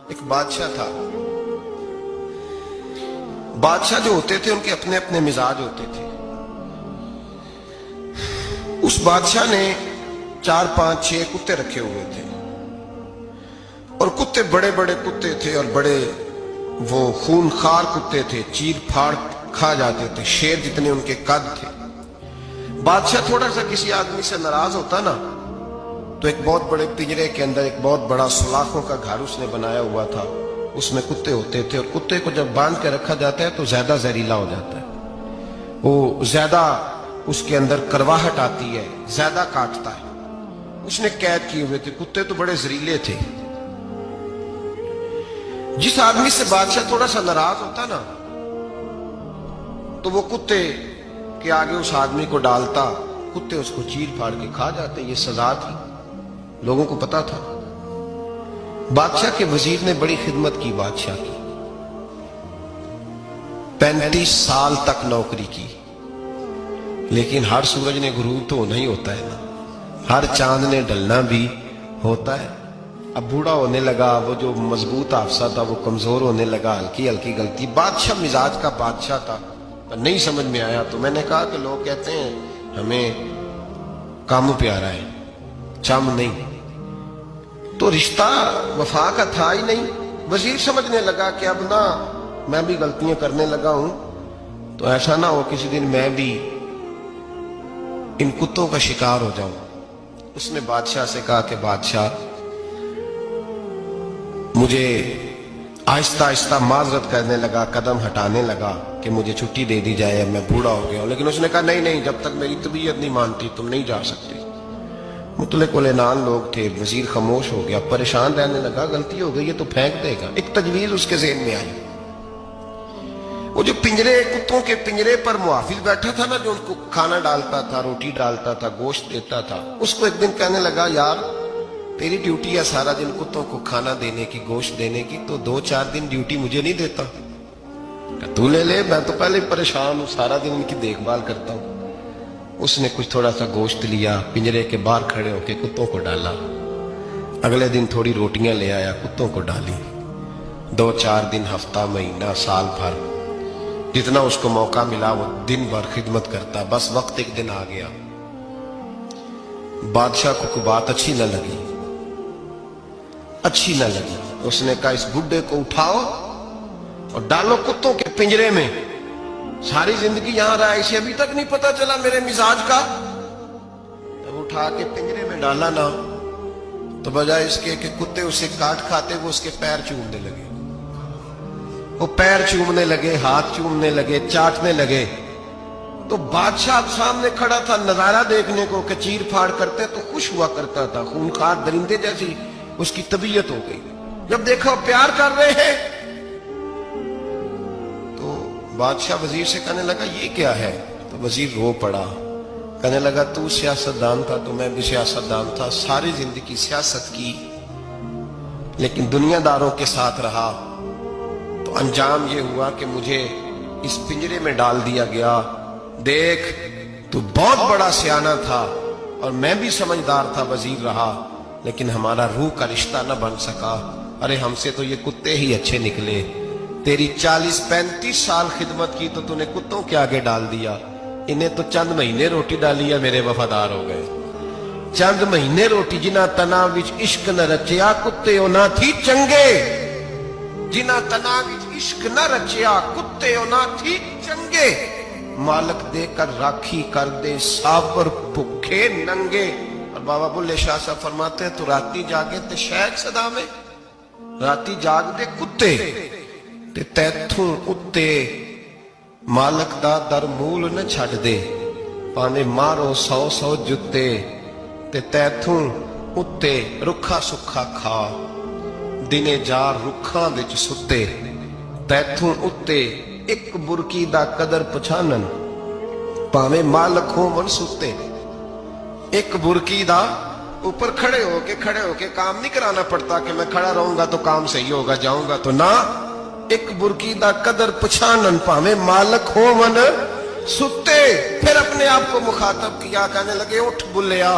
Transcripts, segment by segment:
ایک بادشاہ تھا. بادشاہ جو ہوتے تھے ان کے اپنے اپنے مزاج ہوتے تھے. اس بادشاہ نے 4 5 6 کتے رکھے ہوئے تھے اور کتے بڑے بڑے کتے تھے اور بڑے وہ خونخوار کتے تھے, چیر پھاڑ کھا جاتے تھے, شیر جتنے ان کے قد تھے. بادشاہ تھوڑا سا کسی آدمی سے ناراض ہوتا نا تو ایک بہت بڑے پنجرے کے اندر ایک بہت بڑا سلاخوں کا گھر اس نے بنایا ہوا تھا, اس میں کتے ہوتے تھے اور کتے کو جب باندھ کے رکھا جاتا ہے تو زیادہ زہریلا ہو جاتا ہے, وہ زیادہ اس کے اندر کرواہٹ آتی ہے, زیادہ کاٹتا ہے. اس نے قید کیے ہوئے تھے. کتے تو بڑے زہریلے تھے. جس آدمی سے بادشاہ تھوڑا سا ناراض ہوتا نا تو وہ کتے کے آگے اس آدمی کو ڈالتا, کتے اس کو چیر پھاڑ کے کھا جاتے. یہ سزا تھی, لوگوں کو پتا تھا. بادشاہ کے وزیر نے بڑی خدمت کی بادشاہ کی, 35 سال تک نوکری کی. لیکن ہر سورج نے غروب تو ہونا ہی ہوتا ہے نا, ہر چاند نے ڈلنا بھی ہوتا ہے. اب بوڑھا ہونے لگا, وہ جو مضبوط حافظہ تھا وہ کمزور ہونے لگا, ہلکی ہلکی غلطی. بادشاہ مزاج کا بادشاہ تھا, نہیں سمجھ میں آیا تو میں نے کہا کہ لوگ کہتے ہیں ہمیں کام پیارا ہے, چم نہیں. تو رشتہ وفا کا تھا ہی نہیں. وزیر سمجھنے لگا کہ اب نہ میں بھی غلطیاں کرنے لگا ہوں تو ایسا نہ ہو کسی دن میں بھی ان کتوں کا شکار ہو جاؤں. اس نے بادشاہ سے کہا کہ بادشاہ مجھے آہستہ آہستہ معذرت کرنے لگا, قدم ہٹانے لگا کہ مجھے چھٹی دے دی جائے, میں بوڑھا ہو گیا ہوں. لیکن اس نے کہا نہیں نہیں, جب تک میری طبیعت نہیں مانتی تم نہیں جا سکتے. مطلق العنان لوگ تھے. وزیر خاموش ہو گیا, پریشان رہنے لگا, غلطی ہو گئی یہ تو پھینک دے گا. ایک تجویز اس کے ذہن میں آئی. وہ جو پنجرے, کتوں کے پنجرے پر محافظ بیٹھا تھا نا, جو ان کو کھانا ڈالتا تھا, روٹی ڈالتا تھا, گوشت دیتا تھا, اس کو ایک دن کہنے لگا یار تیری ڈیوٹی ہے سارا دن کتوں کو کھانا دینے کی, گوشت دینے کی, تو 2 4 دن ڈیوٹی مجھے نہیں دیتا؟ تو لے لے, میں تو پہلے پریشان ہوں, سارا دن ان کی دیکھ بھال کرتا ہوں. اس نے کچھ تھوڑا سا گوشت لیا, پنجرے کے باہر کھڑے ہو کے کتوں کو ڈالا. اگلے دن تھوڑی روٹیاں لے آیا, کتوں کو ڈالی. 2 4 دن, ہفتہ, مہینہ, سال بھر, جتنا اس کو موقع ملا وہ دن بھر خدمت کرتا. بس وقت ایک دن آ گیا, بادشاہ کو کوئی بات اچھی نہ لگی. اس نے کہا اس بڈھے کو اٹھاؤ اور ڈالو کتوں کے پنجرے میں. ساری زندگی یہاں رہا, اسے ابھی تک نہیں پتا چلا میرے مزاج کا. جب اٹھا کے پنجرے میں ڈالا نا تو بجائے اس کے کہ کتے اسے کاٹ کھاتے, وہ اس کے پیر چومنے لگے. وہ پیر چومنے لگے, ہاتھ چومنے لگے, چاٹنے لگے. تو بادشاہ سامنے کھڑا تھا نظارہ دیکھنے کو کہ چیر پھاڑ کرتے تو خوش ہوا کرتا تھا, خونخوار درندے جیسی اس کی طبیعت ہو گئی. جب دیکھا پیار کر رہے ہیں تو بادشاہ وزیر سے کہنے لگا یہ کیا ہے؟ تو وزیر رو پڑا, کہنے لگا تو سیاستدان تھا تو میں بھی سیاستدان تھا, ساری زندگی سیاست کی لیکن دنیا داروں کے ساتھ رہا, تو انجام یہ ہوا کہ مجھے اس پنجرے میں ڈال دیا گیا. دیکھ تو بہت بڑا سیانہ تھا اور میں بھی سمجھدار تھا, وزیر رہا, لیکن ہمارا روح کا رشتہ نہ بن سکا. ارے ہم سے تو یہ کتے ہی اچھے نکلے. تیری 40 35 سال خدمت کی تو نے کتوں کے آگے ڈال دیا. انہیں تو چند مہینے روٹی ڈالی ہے, میرے وفادار ہو گئے. چند مہینے روٹی, جنہ تنا وچ عشق نہ رچیا کتے نہ تھی چنگے. جنہ تنا وچ عشق نہ رچیا کتے نہ تھی چنگے. مالک دے کر راکھی کر دے سابر بھکھے ننگے. اور بابا بلے شاہ صاحب فرماتے ہیں تو راتی جاگے تے شیخ صدا میں, راتی جاگ دے کتے تے تیتھوں اتے مالک دا در مول نہ چھڑ دے. پانے مارو 100 جتے تے تیتھوں اتے رکھا سکھا کھا. دنے جار رکھاں وچ ستے تیتھوں اتے ایک برکی دا قدر پچھانن. پاویں مالک ہو من ستے. ایک برکی دا اوپر کھڑے ہو کے کام نہیں کرانا پڑتا کہ میں کھڑا رہوں گا تو کام صحیح ہوگا, جاؤں گا تو نہ. ایک برکی دا قدر پچھانن پاویں مالک ہو من ستے. پھر اپنے آپ کو مخاطب کیا, کہنے لگے اٹھ بلیا,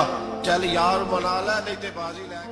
چل یار منا لے نہیں تے بازی لے.